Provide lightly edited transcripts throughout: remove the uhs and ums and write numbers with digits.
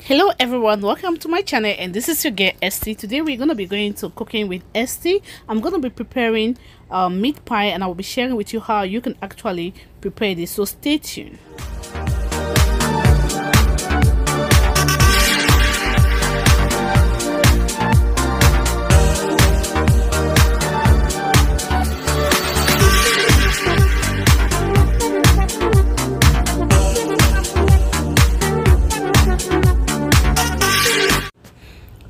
Hello everyone, welcome to my channel, and this is your girl Esty. Today we're going to be going to cooking with Esty. I'm going to be preparing meat pie, and I will be sharing with you how you can actually prepare this, so stay tuned.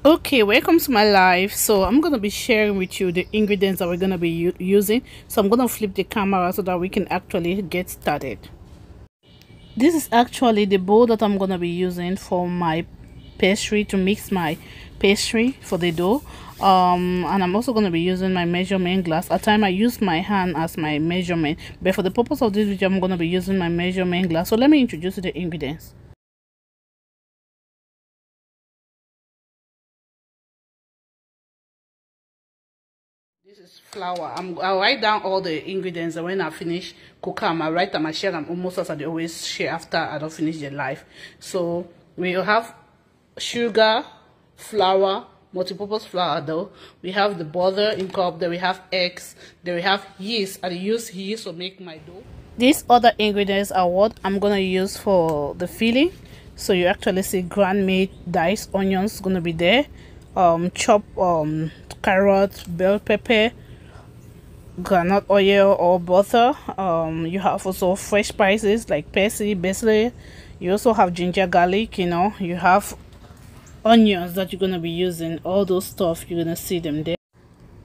Okay, welcome to my live. So I'm gonna be sharing with you the ingredients that we're gonna be using. So I'm gonna flip the camera so that we can actually get started. This is actually the bowl that I'm gonna be using for my pastry, to mix my pastry for the dough. And I'm also going to be using my measurement glass. At times I use my hand as my measurement, but for the purpose of this video I'm going to be using my measurement glass. So let me introduce the ingredients. This is flour. I'll write down all the ingredients, and when I finish cooking, I'll write them. I share them almost as I always share after I don't finish the live. So we will have sugar, flour, multi-purpose flour though. We have the butter in cup. Then we have eggs. Then we have yeast. I use yeast to make my dough. These other ingredients are what I'm gonna use for the filling. So you actually see ground meat, diced onions gonna be there. Chop carrot, bell pepper, groundnut oil or butter. You have also fresh spices like parsley, basil. You also have ginger, garlic. You have onions that you're gonna be using. All those stuff, you're gonna see them there.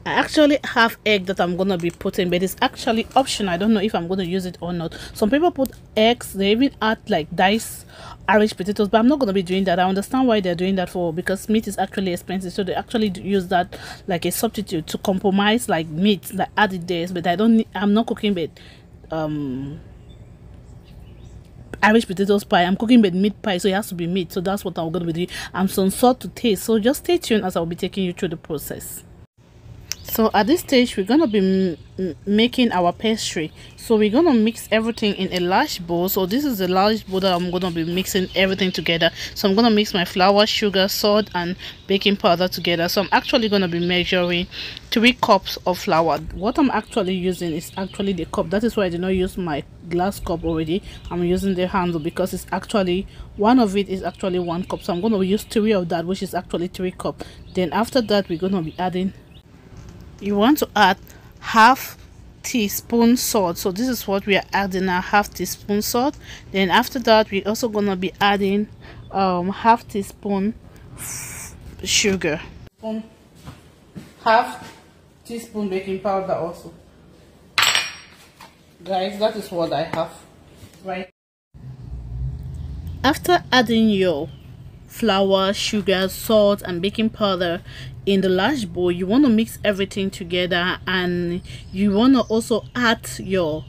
I actually have egg that I'm gonna be putting, but it's actually optional. I don't know if I'm gonna use it or not. Some people put eggs. They even add like diced Irish potatoes, but I'm not gonna be doing that. I understand why they're doing that for, because meat is actually expensive, so they actually use that like a substitute to compromise like meat, like add it there. But I'm not cooking with Irish potatoes pie. I'm cooking with meat pie, so it has to be meat. So that's what I'm gonna be doing. And some salt to taste. So just stay tuned as I'll be taking you through the process. So at this stage we're gonna be making our pastry. So we're gonna mix everything in a large bowl. So this is a large bowl that I'm gonna be mixing everything together. So I'm gonna mix my flour, sugar, salt and baking powder together. So I'm actually gonna be measuring 3 cups of flour. What I'm actually using is actually the cup. That is why I did not use my glass cup already. I'm using the handle because it's actually one of it is actually 1 cup. So I'm gonna use 3 of that, which is actually 3 cups. Then after that we're gonna be adding, you want to add half teaspoon salt. So this is what we are adding now, half teaspoon salt. Then after that we're also gonna be adding half teaspoon sugar, half teaspoon baking powder also. Guys, that is what I have right. After adding your flour, sugar, salt and baking powder in the large bowl, you want to mix everything together, and you want to also add your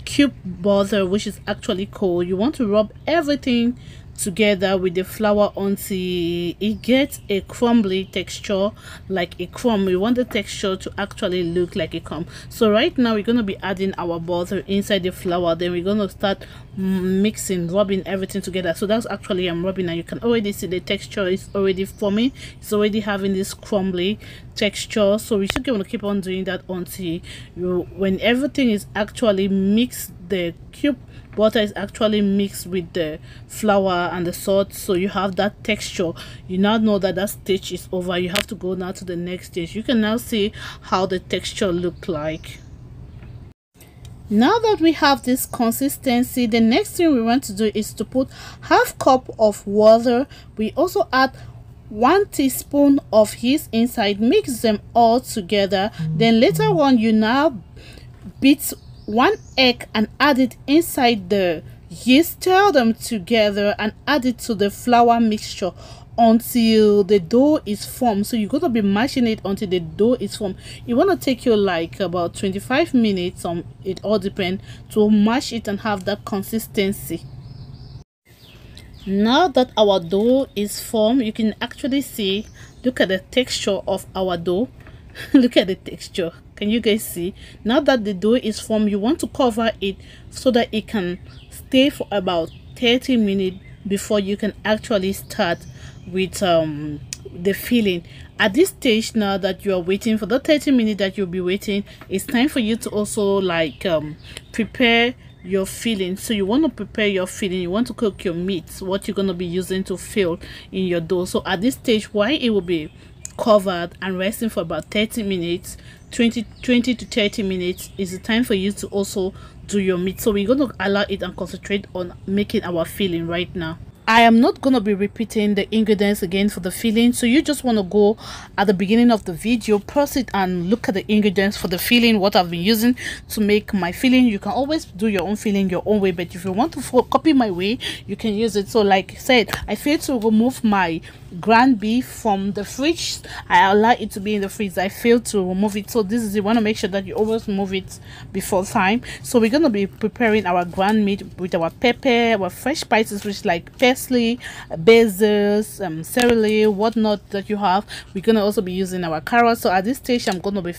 cube butter, which is actually cold. You want to rub everything together with the flour until it gets a crumbly texture, like a crumb. We want the texture to actually look like a crumb. So right now we're going to be adding our butter inside the flour. Then we're going to start mixing, rubbing everything together. So that's actually I'm rubbing, and you can already see the texture is already forming. It's already having this crumbly texture. So we should keep on doing that until when everything is actually mixed, the cube butter is actually mixed with the flour and the salt, so you have that texture. You now know that that stage is over. You have to go now to the next stage. You can now see how the texture look like. Now that we have this consistency, the next thing we want to do is to put half cup of water. We also add 1 teaspoon of yeast inside, mix them all together. Then later on you now beat 1 egg and add it inside the yeast, stir them together and add it to the flour mixture until the dough is formed. So you're going to be mashing it until the dough is formed. You want to take you like about 25 minutes, it all depends, to mash it and have that consistency. Now that our dough is formed, you can actually see, look at the texture of our dough. Look at the texture. Can you guys see? Now that the dough is formed, you want to cover it so that it can stay for about 30 minutes before you can actually start with the filling. At this stage, now that you are waiting for the 30 minutes that you'll be waiting, it's time for you to also like prepare your filling. So you want to prepare your filling, you want to cook your meats, what you're going to be using to fill in your dough. So at this stage, while it will be covered and resting for about 30 minutes, 20 to 30 minutes, is the time for you to also do your meat. So we're going to allow it and concentrate on making our filling right now. I am not going to be repeating the ingredients again for the filling, so you just want to go at the beginning of the video, pause it and look at the ingredients for the filling, what I've been using to make my filling. You can always do your own filling your own way, but if you want to copy my way, you can use it. So like I said, I failed to remove my ground beef from the fridge. I allow it to be in the fridge. I failed to remove it, so this is, you want to make sure that you always remove it before time. So we're going to be preparing our ground meat with our pepper, our fresh spices, which like parsley, basil, celery, whatnot that you have. We're going to also be using our carrots. So at this stage, I'm going to be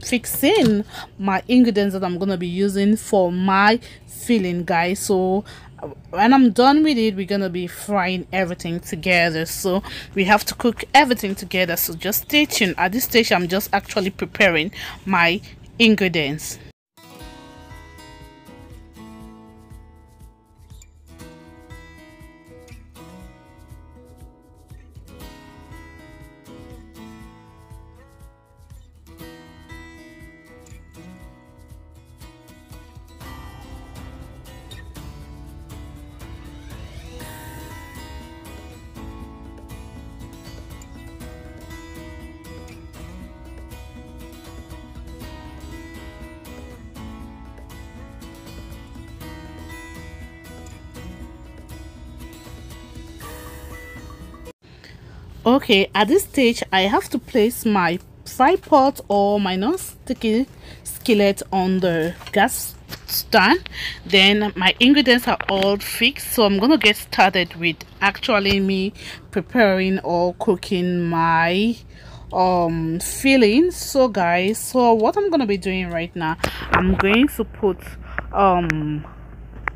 fixing my ingredients that I'm going to be using for my filling, guys. So when I'm done with it, we're gonna be frying everything together. So we have to cook everything together, so just stay tuned. At this stage, I'm just actually preparing my ingredients. Okay, at this stage, I have to place my fry pot or my non-sticky skillet on the gas stand. Then my ingredients are all fixed, so I'm gonna get started with actually me preparing or cooking my filling. So guys, so what I'm gonna be doing right now, I'm going to put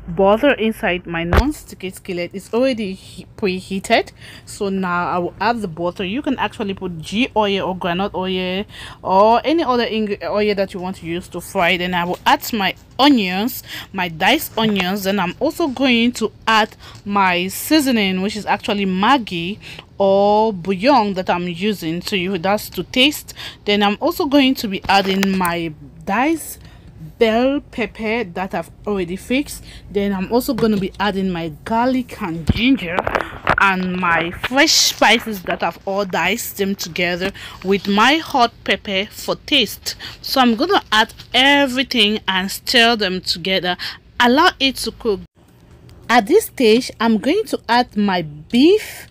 butter inside my non-sticky skillet. It's already preheated, so now I will add the butter. You can actually put ghee oil or groundnut oil or any other oil that you want to use to fry. Then I will add my onions, my diced onions. Then I'm also going to add my seasoning, which is actually Maggi or bouillon that I'm using, so that's to taste. Then I'm also going to be adding my diced bell pepper that I've already fixed. Then I'm also going to be adding my garlic and ginger and my fresh spices that I've all diced them together with my hot pepper for taste. So I'm going to add everything and stir them together, allow it to cook. At this stage, I'm going to add my beef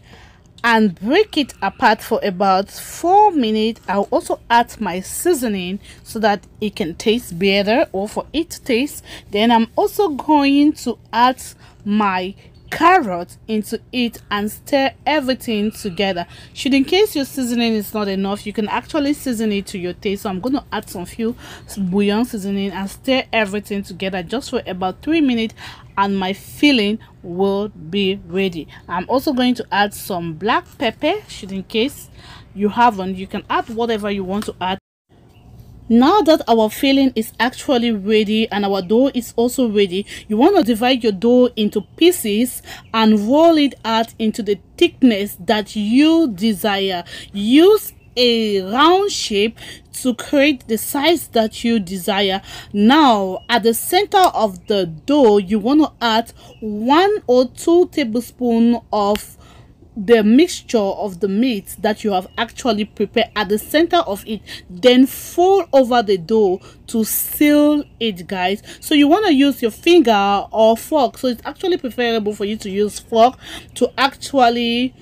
and break it apart for about 4 minutes. I'll also add my seasoning so that it can taste better, or for it to taste. Then I'm also going to add my carrot into it and stir everything together. Should in case your seasoning is not enough, you can actually season it to your taste. So I'm going to add some few bouillon seasoning and stir everything together just for about 3 minutes, and my filling will be ready. I'm also going to add some black pepper. Should in case you haven't, you can add whatever you want to add. Now that our filling is actually ready and our dough is also ready, you want to divide your dough into pieces and roll it out into the thickness that you desire. Use a round shape to create the size that you desire. Now at the center of the dough, you want to add 1 or 2 tablespoons of the mixture of the meat that you have actually prepared at the center of it. Then fold over the dough to seal it, guys. So you want to use your finger or fork. So it's actually preferable for you to use fork to actually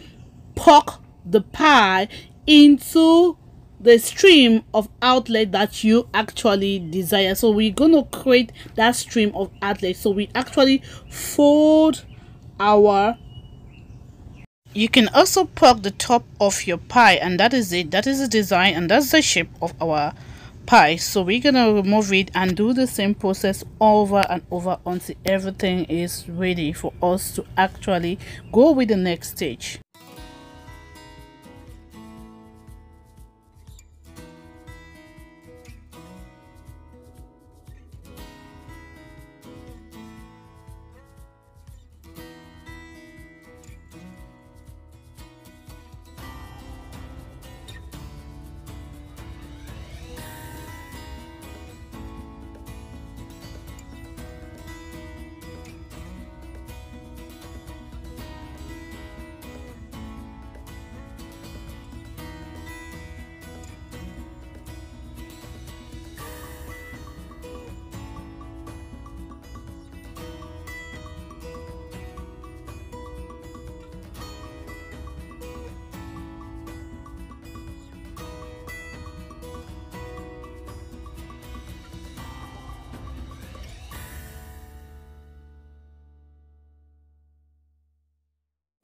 poke the pie into the stream of outlet that you actually desire. So we're going to create that stream of outlet. So we actually fold our, you can also poke the top of your pie, and that is it. That is the design and that's the shape of our pie. So we're gonna remove it and do the same process over and over until everything is ready for us to actually go with the next stage.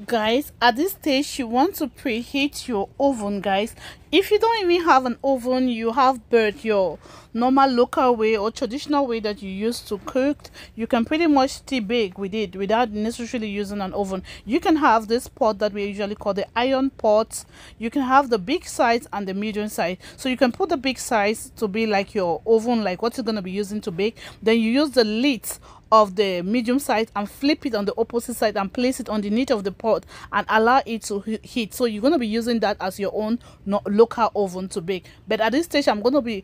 Guys, at this stage you want to preheat your oven. Guys, if you don't even have an oven, you have bird your normal local way or traditional way that you used to cook, you can pretty much still bake with it without necessarily using an oven. You can have this pot that we usually call the iron pot. You can have the big size and the medium size. So you can put the big size to be like your oven, like what you're going to be using to bake. Then you use the lids of the medium size and flip it on the opposite side and place it underneath of the pot and allow it to heat. So you're going to be using that as your own local oven to bake. But at this stage I'm going to be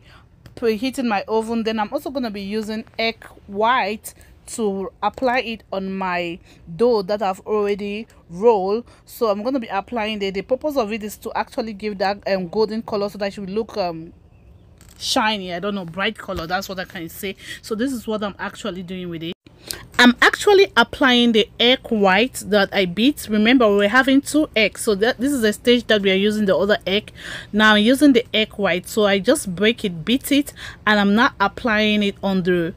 preheating my oven. Then I'm also going to be using egg white to apply it on my dough that I've already rolled. So I'm going to be applying the purpose of it is to actually give that golden color so that it should look shiny, I don't know, bright color, that's what I can say. So this is what I'm actually doing with it. I'm actually applying the egg white that I beat. Remember, we're having 2 eggs, so this is the stage that we are using the other egg. Now I'm using the egg white, so I just break it, beat it, and I'm not applying it on the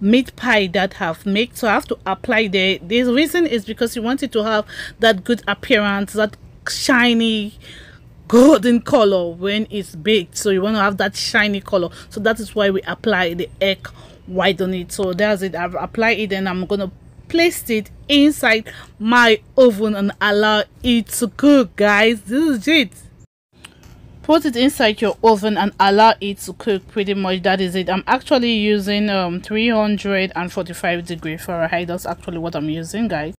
meat pie that I've made. So I have to apply the reason is because you want it to have that good appearance, that shiny golden color when it's baked. So you want to have that shiny color, so that is why we apply the egg white on it. So that's it. I've applied it and I'm gonna place it inside my oven and allow it to cook. Guys, this is it. Put it inside your oven and allow it to cook. Pretty much that is it. I'm actually using 345 degrees Fahrenheit. That's actually what I'm using, guys.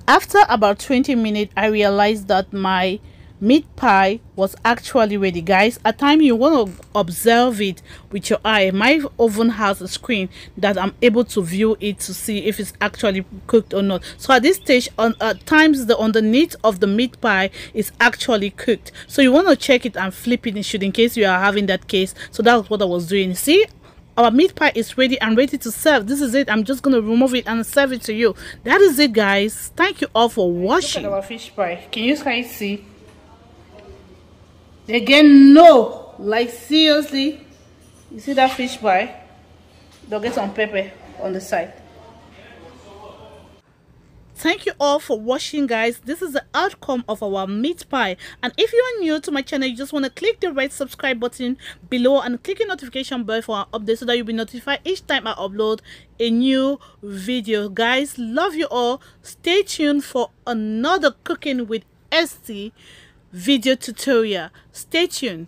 After about 20 minutes I realized that my meat pie was actually ready. Guys, at time you want to observe it with your eye. My oven has a screen that I'm able to view it to see if it's actually cooked or not. So at this stage, at times the underneath of the meat pie is actually cooked, so you want to check it and flip it in case you are having that case. So that's what I was doing. See, our meat pie is ready and ready to serve. This is it. I'm just gonna remove it and serve it to you. That is it, guys. Thank you all for watching. Look at our fish pie. Can you guys see? Again, no, like seriously, you see that fish pie? They'll get some pepper on the side. Thank you all for watching, guys. This is the outcome of our meat pie. And if you are new to my channel, you just want to click the red subscribe button below and click the notification bell for our updates so that you'll be notified each time I upload a new video. Guys, love you all. Stay tuned for another cooking with ST video tutorial. Stay tuned.